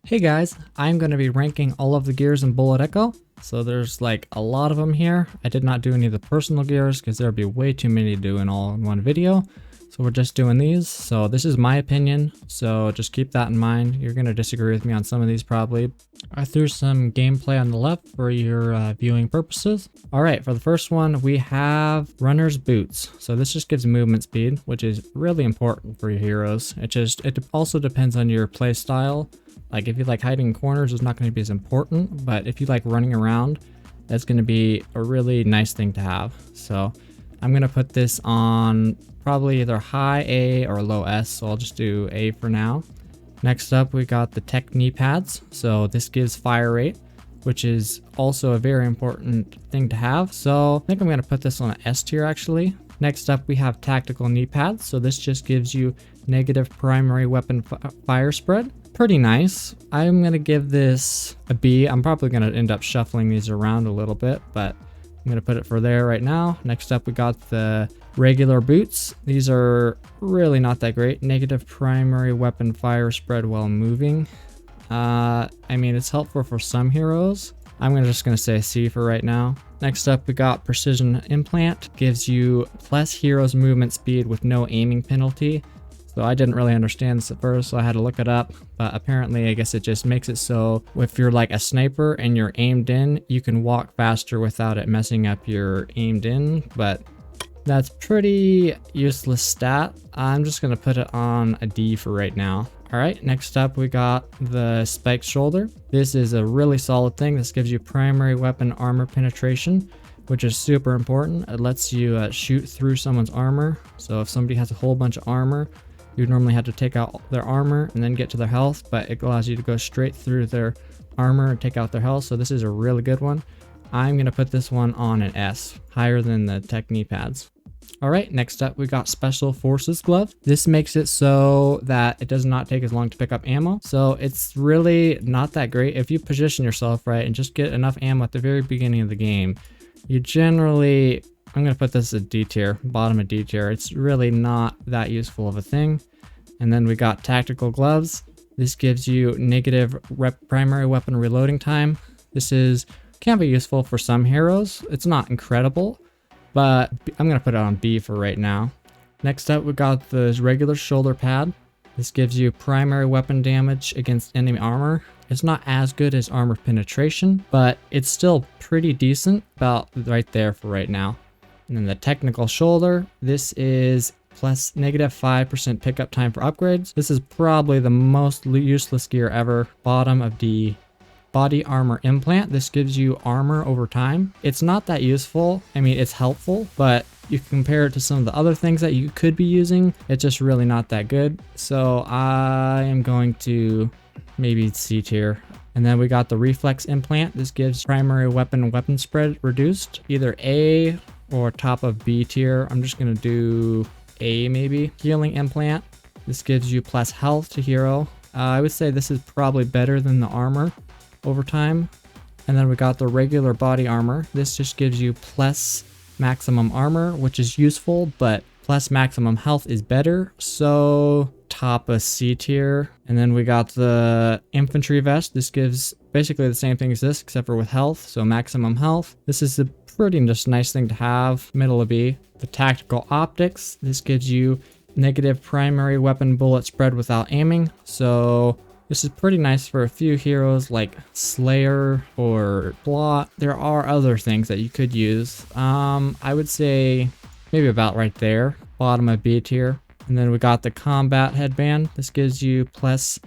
Hey guys, I'm going to be ranking all of the gears in Bullet Echo. So there's like a lot of them here. I did not do any of the personal gears because there would be way too many to do in all in one video. So we're just doing these. So this is my opinion. So just keep that in mind. You're going to disagree with me on some of these probably. I threw some gameplay on the left for your viewing purposes. All right, for the first one, we have runner's boots. So this just gives movement speed, which is really important for your heroes. It also depends on your play style. Like if you like hiding in corners, it's not going to be as important, but if you like running around, that's going to be a really nice thing to have. So I'm going to put this on probably either high A or low S, so I'll just do A for now. Next up, we got the tech knee pads. So this gives fire rate, which is also a very important thing to have. So I think I'm going to put this on an S tier actually. Next up, we have tactical knee pads. So this just gives you negative primary weapon fire spread. Pretty nice. I'm going to give this a B. I'm probably going to end up shuffling these around a little bit, but I'm going to put it for there right now. Next up, we got the regular boots. These are really not that great. Negative primary weapon fire spread while moving. I mean, it's helpful for some heroes. I'm just going to say C for right now. Next up, we got precision implant. Gives you plus heroes movement speed with no aiming penalty. So I didn't really understand this at first, so I had to look it up, but apparently I guess it just makes it so if you're like a sniper and you're aimed in, you can walk faster without it messing up your aimed in, but that's pretty useless stat. I'm just going to put it on a D for right now. All right, next up we got the spiked shoulder. This is a really solid thing. This gives you primary weapon armor penetration, which is super important. It lets you shoot through someone's armor. So if somebody has a whole bunch of armor, you normally have to take out their armor and then get to their health, but it allows you to go straight through their armor and take out their health. So this is a really good one. I'm going to put this one on an S, higher than the tech knee pads. All right, next up, we got special forces glove. This makes it so that it does not take as long to pick up ammo. So it's really not that great. If you position yourself right and just get enough ammo at the very beginning of the game, you generally, I'm going to put this at D tier, bottom of D tier. It's really not that useful of a thing. And then we got tactical gloves. This gives you negative primary weapon reloading time. This can be useful for some heroes. It's not incredible, but I'm going to put it on B for right now. Next up, we got the regular shoulder pad. This gives you primary weapon damage against enemy armor. It's not as good as armor penetration, but it's still pretty decent, about right there for right now. And then the technical shoulder, this is plus negative 5% pickup time for upgrades. This is probably the most useless gear ever. Bottom of D. Body armor implant. This gives you armor over time. It's not that useful. I mean, it's helpful, but you can compare it to some of the other things that you could be using. It's just really not that good. So I am going to maybe C tier. And then we got the reflex implant. This gives primary weapon spread reduced. Either A or top of B tier. I'm just going to do A maybe. Healing implant. This gives you plus health to hero. I would say this is probably better than the armor over time. And then we got the regular body armor. This just gives you plus maximum armor, which is useful, but plus maximum health is better. So top of C tier. And then we got the infantry vest. This gives basically the same thing as this, except for with health. So maximum health. This is a pretty just nice thing to have. Middle of B. The tactical optics. This gives you negative primary weapon bullet spread without aiming. So this is pretty nice for a few heroes like Slayer or Blot. There are other things that you could use. I would say maybe about right there. Bottom of B tier. And then we got the combat headband. This gives you plus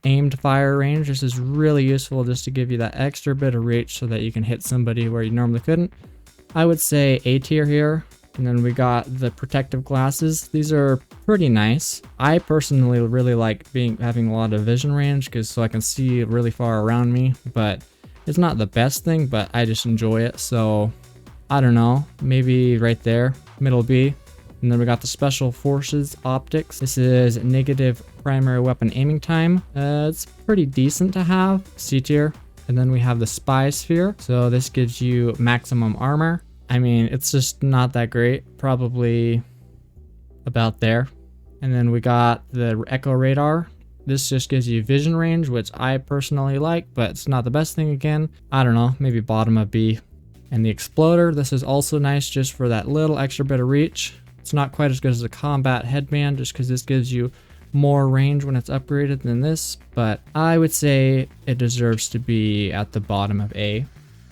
aimed fire range. This is really useful just to give you that extra bit of reach so that you can hit somebody where you normally couldn't. I would say A tier here. And then we got the protective glasses. These are pretty nice. I personally really like having a lot of vision range so I can see really far around me, but it's not the best thing, but I just enjoy it. So I don't know, maybe right there, middle B. And then we got the special forces optics. This is negative primary weapon aiming time. It's pretty decent to have, C tier. And then we have the spy sphere. So this gives you maximum armor. I mean, it's just not that great, probably about there. And then we got the echo radar. This just gives you vision range, which I personally like, but it's not the best thing again. I don't know, maybe bottom of B. And the exploder, this is also nice just for that little extra bit of reach. It's not quite as good as a combat headband just because this gives you more range when it's upgraded than this, but I would say it deserves to be at the bottom of A.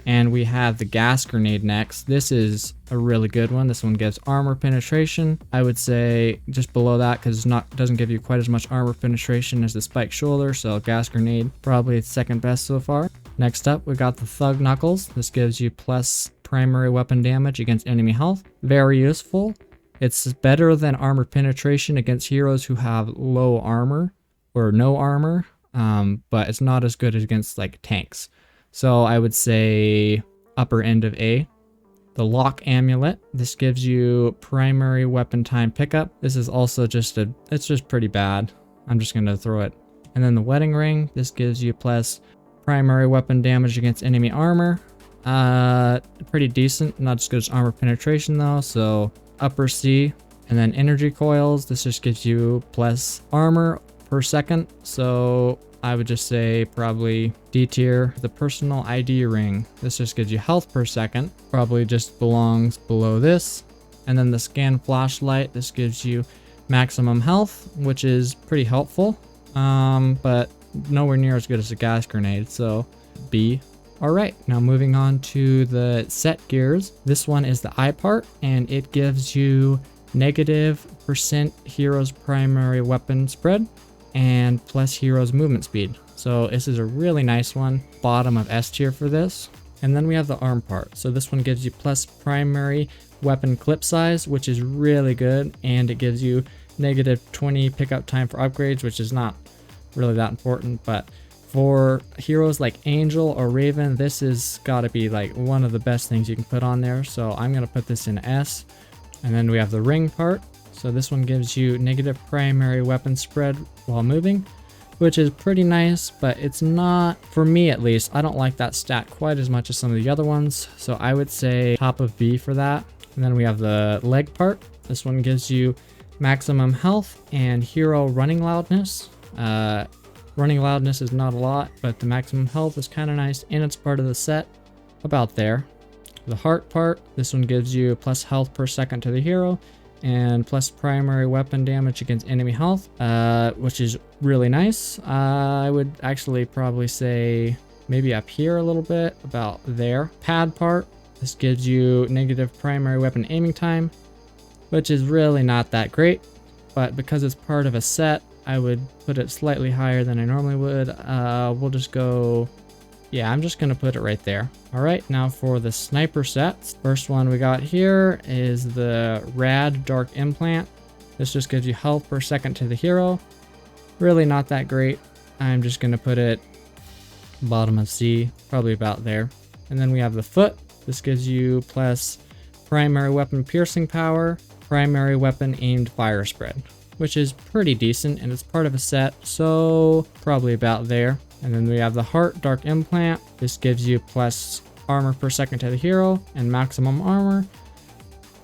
And we have the gas grenade next. This is a really good one. This one gives armor penetration. I would say just below that because it doesn't give you quite as much armor penetration as the spiked shoulder, so gas grenade probably its second best so far. Next up, we got the Thug Knuckles. This gives you plus primary weapon damage against enemy health. Very useful. It's better than armor penetration against heroes who have low armor or no armor, but it's not as good against like tanks. So I would say upper end of A. The Lock Amulet. This gives you primary weapon time pickup. This is also it's just pretty bad. I'm just gonna throw it. And then the Wedding Ring. This gives you plus primary weapon damage against enemy armor. Pretty decent. Not as good as armor penetration though, so upper C. And then Energy Coils. This just gives you plus armor per second, so I would just say probably D tier. The Personal ID Ring. This just gives you health per second. Probably just belongs below this. And then the Scan Flashlight. This gives you maximum health, which is pretty helpful, but nowhere near as good as a gas grenade, so B. Alright, now moving on to the set gears. This one is the I part, and it gives you -% hero's primary weapon spread and plus hero's movement speed. So this is a really nice one. Bottom of S tier for this. And then we have the arm part. So this one gives you plus primary weapon clip size, which is really good, and it gives you -20 pickup time for upgrades, which is not really that important, but for heroes like Angel or Raven, this has got to be like one of the best things you can put on there, so I'm going to put this in S. And then we have the ring part. So this one gives you negative primary weapon spread while moving, which is pretty nice, but it's not, for me at least, I don't like that stat quite as much as some of the other ones, so I would say top of B for that. And then we have the leg part. This one gives you maximum health and hero running loudness. Running loudness is not a lot, but the maximum health is kind of nice, and it's part of the set, about there. The heart part, this one gives you plus health per second to the hero, and plus primary weapon damage against enemy health, which is really nice. I would actually probably say maybe up here a little bit, about there. Pad part, this gives you negative primary weapon aiming time, which is really not that great, but because it's part of a set, I would put it slightly higher than I normally would. We'll just go, yeah, I'm just gonna put it right there. All right, now for the sniper sets. First one we got here is the Rad Dark Implant. This just gives you health per second to the hero. Really not that great. I'm just gonna put it bottom of C, probably about there. And then we have the foot. This gives you plus primary weapon piercing power, primary weapon aimed fire spread, which is pretty decent, and it's part of a set, so probably about there. And then we have the Heart Dark Implant. This gives you plus armor per second to the hero and maximum armor,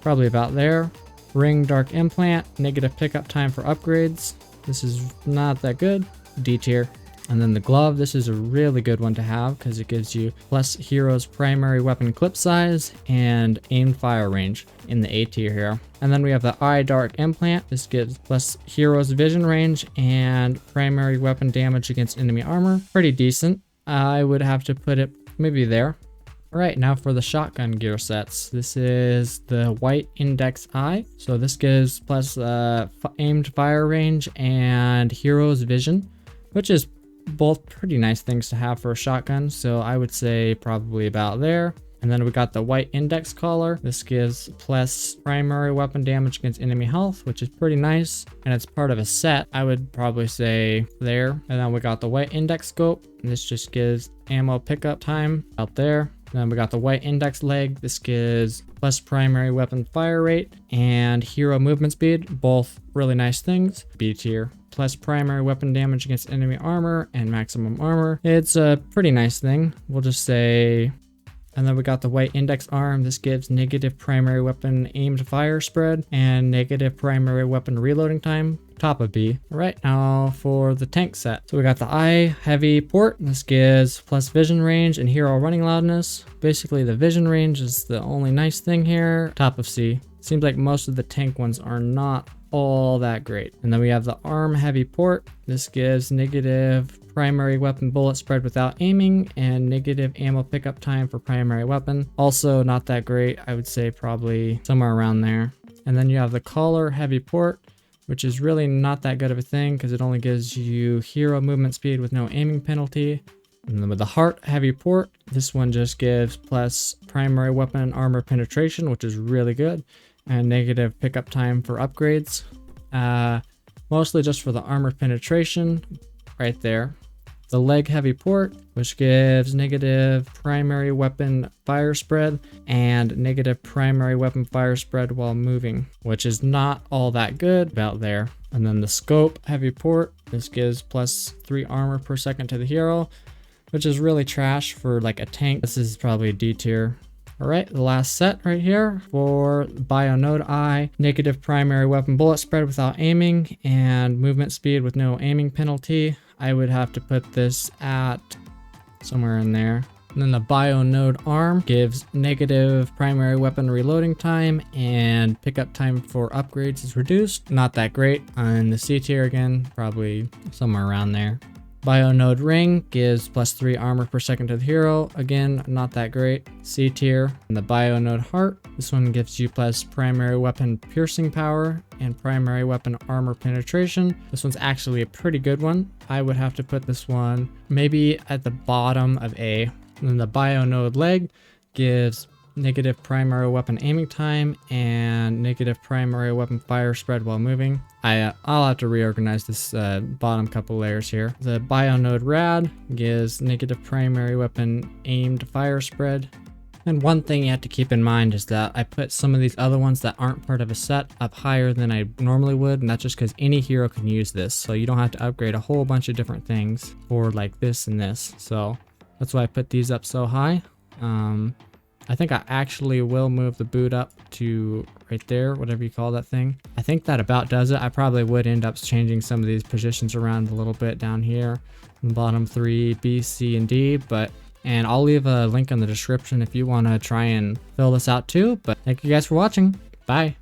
probably about there. Ring Dark Implant, negative pickup time for upgrades. This is not that good, D tier. And then the glove, this is a really good one to have because it gives you plus hero's primary weapon clip size and aimed fire range in the A tier here. And then we have the Eye Dark Implant. This gives plus hero's vision range and primary weapon damage against enemy armor. Pretty decent. I would have to put it maybe there. All right, now for the shotgun gear sets. This is the White Index Eye. So this gives plus aimed fire range and hero's vision, which is both pretty nice things to have for a shotgun, so I would say probably about there. And then we got the White Index Collar. This gives plus primary weapon damage against enemy health, which is pretty nice, and it's part of a set. I would probably say there. And then we got the White Index Scope, and this just gives ammo pickup time out there. And then we got the White Index Leg. This gives plus primary weapon fire rate and hero movement speed, both really nice things. B tier. Plus primary weapon damage against enemy armor and maximum armor. It's a pretty nice thing. We'll just say And then we got the white index arm. This gives negative primary weapon aimed fire spread and negative primary weapon reloading time. Top of B. All right, now for the tank set. So we got the eye heavy port. This gives plus vision range and hero running loudness. Basically the vision range is the only nice thing here. Top of C. Seems like most of the tank ones are not all that great. And then we have the arm heavy port. This gives negative primary weapon bullet spread without aiming and negative ammo pickup time for primary weapon. Also not that great. I would say probably somewhere around there. And then you have the collar heavy port, which is really not that good of a thing because it only gives you hero movement speed with no aiming penalty. And then with the heart heavy port, this one just gives plus primary weapon armor penetration, which is really good, and negative pickup time for upgrades. Mostly just for the armor penetration right there. The leg heavy port, which gives negative primary weapon fire spread and negative primary weapon fire spread while moving, which is not all that good about there. And then the scope heavy port, this gives plus 3 armor per second to the hero, which is really trash for like a tank. This is probably a D tier. All right, the last set right here for Bio Node Eye, negative primary weapon bullet spread without aiming and movement speed with no aiming penalty. I would have to put this at somewhere in there. And then the Bio Node Arm gives negative primary weapon reloading time and pickup time for upgrades is reduced. Not that great. And the C tier again, probably somewhere around there. Bio Node Ring gives plus 3 armor per second to the hero. Again, not that great. C tier. And the Bio Node Heart. This one gives you plus primary weapon piercing power and primary weapon armor penetration. This one's actually a pretty good one. I would have to put this one maybe at the bottom of A. And then the Bio Node Leg gives negative primary weapon aiming time and negative primary weapon fire spread while moving. I'll have to reorganize this bottom couple layers here. The Bio Node Rad gives negative primary weapon aimed fire spread. And one thing you have to keep in mind is that I put some of these other ones that aren't part of a set up higher than I normally would, and that's just because any hero can use this, so you don't have to upgrade a whole bunch of different things for like this and this. So that's why I put these up so high. I think I actually will move the boot up to right there, whatever you call that thing. I think that about does it. I probably would end up changing some of these positions around a little bit down here in the bottom 3, B, C, and D, and I'll leave a link in the description if you want to try and fill this out too. But thank you guys for watching. Bye.